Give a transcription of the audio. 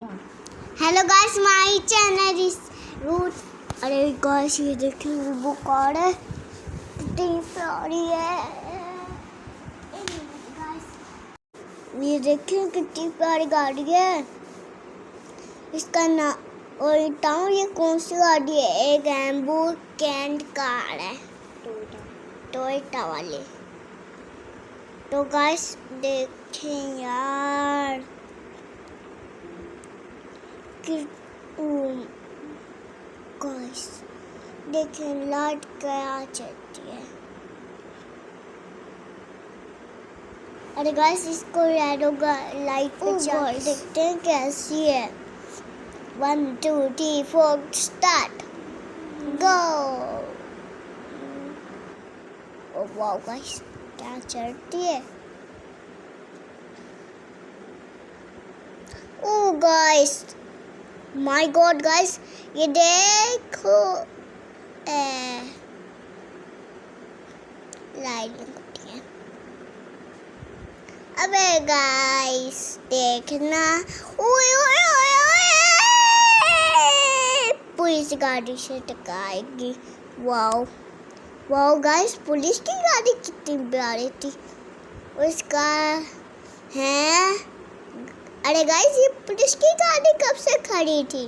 Hello guys, my channel is root. अरे guys, ये देखिए वो कार है, कितनी प्यारी है। ये देखिए कितनी प्यारी गाड़ी है। इसका नाम और बताऊँ ये कौन सी गाड़ी है। एक एम्बू कैंट कार है, टोयोटा वाली। तो गाइस देखें यार गाइस देखें लाइट क्या चलती है। अरे गाइस, इसको रेडो लाइट पे चल देखते हैं कैसी है। 1 2 3 4 स्टार्ट गो। ओ वाओ गाइस, क्या चलती है। ओ गाइस, माय गॉड गाइस, ये देखो लाइट लगती है। अबे गाइस देखना, ओए ओए ओए ओए, पुलिस गाड़ी से टकराएगी। वाओ वाओ गाइस, पुलिस की गाड़ी कितनी प्यारी थी। उसका है। अरे गाइस, ये पुलिस की गाड़ी कब से खड़ी थी।